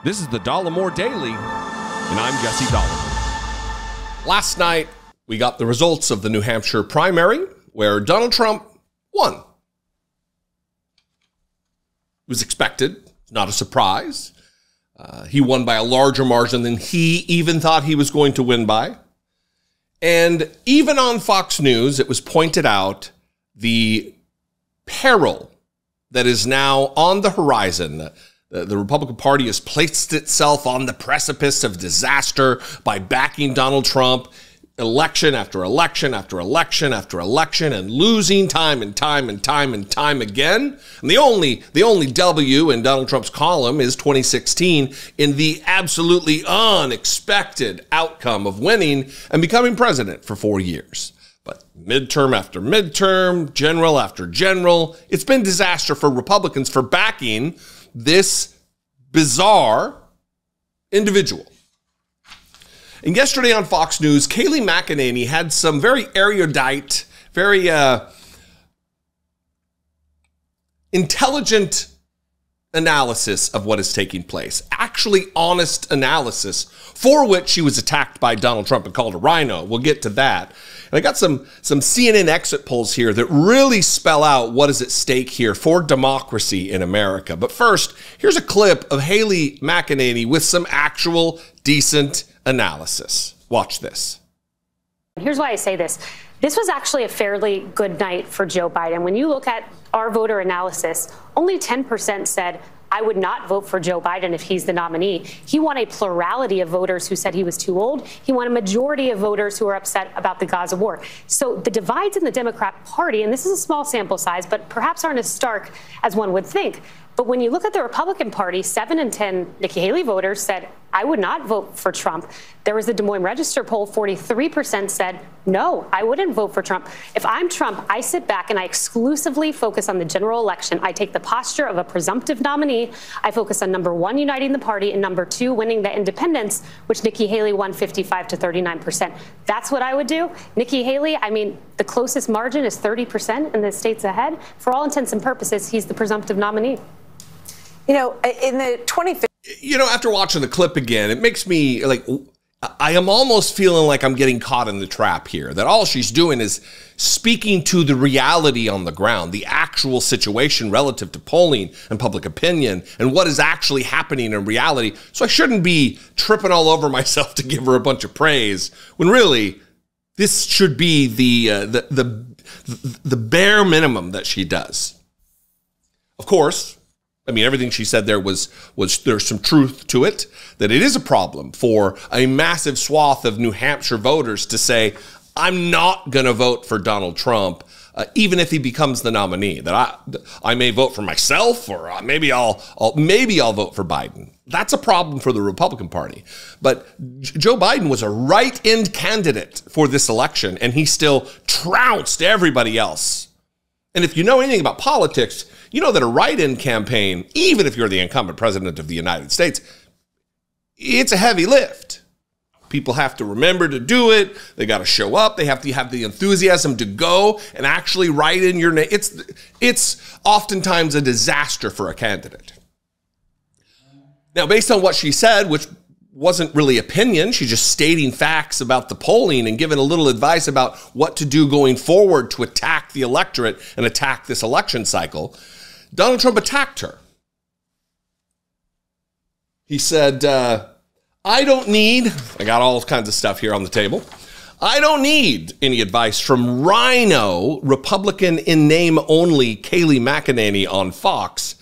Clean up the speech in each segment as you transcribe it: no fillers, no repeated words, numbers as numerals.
This is the Dollemore Daily, and I'm Jesse Dollemore. Last night, we got the results of the New Hampshire primary, where Donald Trump won. It was expected, not a surprise. He won by a larger margin than he even thought he was going to win by. And even on Fox News, it was pointed out the peril that is now on the horizon. The Republican Party has placed itself on the precipice of disaster by backing Donald Trump election after election after election after election and losing time and time again. And the only W in Donald Trump's column is 2016 in the absolutely unexpected outcome of winning and becoming president for 4 years. But midterm after midterm, general after general, it's been disaster for Republicans for backing this bizarre individual. And yesterday on Fox News, Kayleigh McEnany had some very erudite, very intelligent analysis of what is taking place. Actually honest analysis, for which she was attacked by Donald Trump and called a rhino. We'll get to that. And I got some CNN exit polls here that really spell out what is at stake here for democracy in America. But first, here's a clip of Kayleigh McEnany with some actual decent analysis. Watch this. Here's why I say this. This was actually a fairly good night for Joe Biden. When you look at our voter analysis, only 10% said, I would not vote for Joe Biden if he's the nominee. He won a plurality of voters who said he was too old. He won a majority of voters who are upset about the Gaza war. So the divides in the Democrat Party, and this is a small sample size, but perhaps aren't as stark as one would think. But when you look at the Republican Party, 7 in 10 Nikki Haley voters said, I would not vote for Trump. There was the Des Moines Register poll, 43% said, no, I wouldn't vote for Trump. If I'm Trump, I sit back and I exclusively focus on the general election. I take the posture of a presumptive nominee. I focus on number one, uniting the party, and number two, winning the independents, which Nikki Haley won 55 to 39%. That's what I would do. Nikki Haley, I mean, the closest margin is 30% in the states ahead. For all intents and purposes, he's the presumptive nominee. You know, in the 2015... You know, after watching the clip again, it makes me like, I am almost feeling like I'm getting caught in the trap here, that all she's doing is speaking to the reality on the ground, the actual situation relative to polling and public opinion and what is actually happening in reality. So I shouldn't be tripping all over myself to give her a bunch of praise when really this should be the bare minimum that she does. Of course, I mean, everything she said there was there's some truth to it, that it is a problem for a massive swath of New Hampshire voters to say, I'm not going to vote for Donald Trump, even if he becomes the nominee, that I may vote for myself, or maybe I'll vote for Biden. That's a problem for the Republican Party. But Joe Biden was a right-end candidate for this election, and he still trounced everybody else. And if you know anything about politics, you know that a write-in campaign, even if you're the incumbent president of the United States, it's a heavy lift. People have to remember to do it. They got to show up. They have to have the enthusiasm to go and actually write in your name. It's oftentimes a disaster for a candidate. Now, based on what she said, which wasn't really opinion, she's just stating facts about the polling and giving a little advice about what to do going forward to attack the electorate and attack this election cycle, Donald Trump attacked her. He said, I don't need, I got all kinds of stuff here on the table. I don't need any advice from rhino, Republican in name only, Kayleigh McEnany on Fox.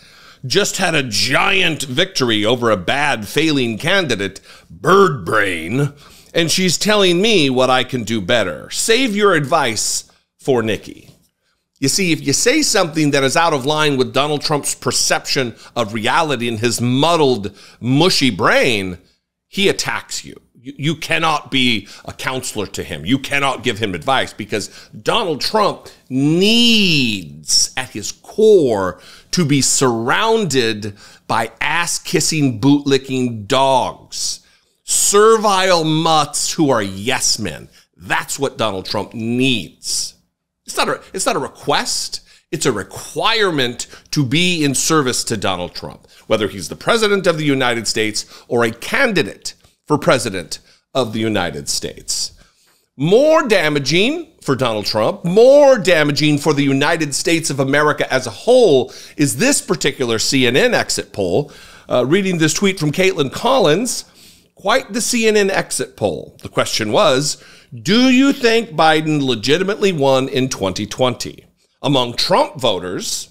Just had a giant victory over a bad failing candidate, Bird Brain, and she's telling me what I can do better. Save your advice for Nikki. You see, if you say something that is out of line with Donald Trump's perception of reality and his muddled, mushy brain, he attacks you. You cannot be a counselor to him. You cannot give him advice because Donald Trump needs, at his core, to be surrounded by ass-kissing, boot-licking dogs, servile mutts who are yes men. That's what Donald Trump needs. It's not a request. It's a requirement to be in service to Donald Trump. whether he's the president of the United States or a candidate for president of the United States. More damaging for Donald Trump, more damaging for the United States of America as a whole is this particular CNN exit poll. Reading this tweet from Caitlin Collins, quite the CNN exit poll. The question was, do you think Biden legitimately won in 2020? Among Trump voters,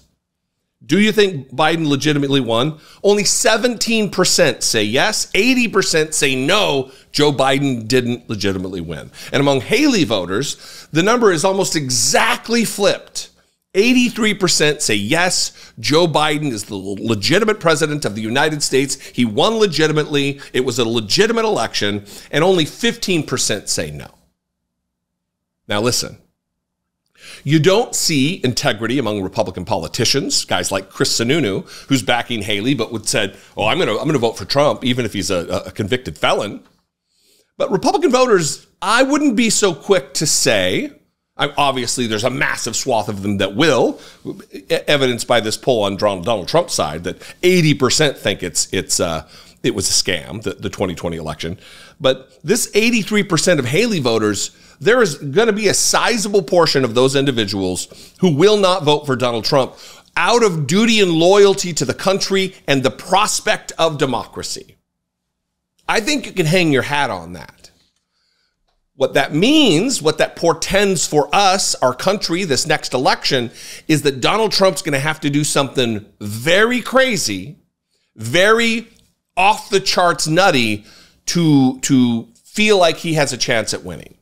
do you think Biden legitimately won? Only 17% say yes, 80% say no, Joe Biden didn't legitimately win. And among Haley voters, the number is almost exactly flipped. 83% say yes, Joe Biden is the legitimate president of the United States. He won legitimately. It was a legitimate election. And only 15% say no. Now listen. You don't see integrity among Republican politicians, guys like Chris Sununu, who's backing Haley, but would said, "Oh, I'm going to vote for Trump, even if he's a convicted felon." But Republican voters, I wouldn't be so quick to say. Obviously, there's a massive swath of them that will, evidenced by this poll on Donald Trump's side, that 80% think it was a scam, the 2020 election. But this 83% of Haley voters, there is going to be a sizable portion of those individuals who will not vote for Donald Trump out of duty and loyalty to the country and the prospect of democracy. I think you can hang your hat on that. What that means, what that portends for us, our country, this next election, is that Donald Trump's going to have to do something very crazy, very off the charts nutty to feel like he has a chance at winning.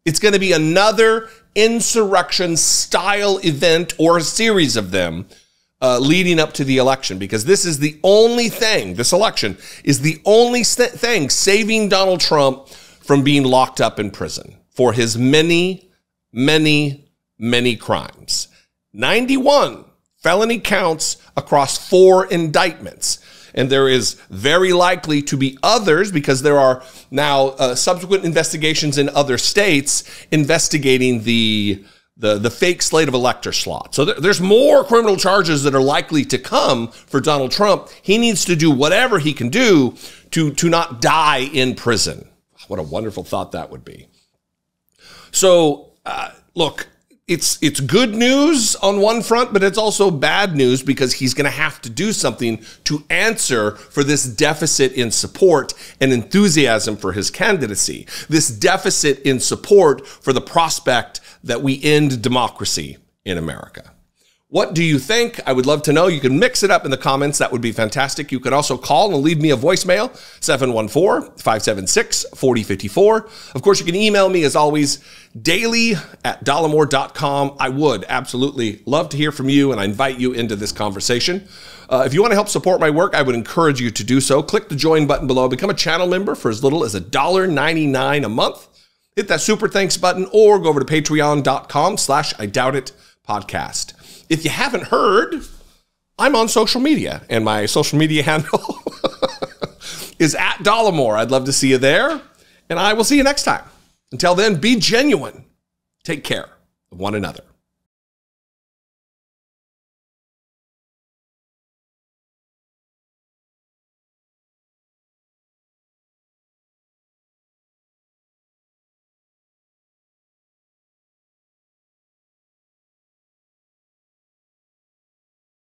It's going to be another insurrection style event or a series of them leading up to the election, because this is the only thing, this election is the only thing saving Donald Trump from being locked up in prison for his many, many, many crimes. 91 felony counts across 4 indictments. And there is very likely to be others, because there are now subsequent investigations in other states investigating the fake slate of elector slot. So there's more criminal charges that are likely to come for Donald Trump. He needs to do whatever he can do to not die in prison. What a wonderful thought that would be. So, look, it's good news on one front, but it's also bad news, because he's going to have to do something to answer for this deficit in support and enthusiasm for his candidacy, this deficit in support for the prospect that we end democracy in America. What do you think? I would love to know. You can mix it up in the comments. That would be fantastic. You can also call and leave me a voicemail, 714-576-4054. Of course, you can email me, as always, daily@dollemore.com. I would absolutely love to hear from you, and I invite you into this conversation. If you want to help support my work, I would encourage you to do so. Click the join button below. Become a channel member for as little as $1.99 a month. Hit that super thanks button, or go over to patreon.com/IDoubtIt podcast. If you haven't heard, I'm on social media, and my social media handle is @Dollemore. I'd love to see you there, and I will see you next time. Until then, be genuine. Take care of one another.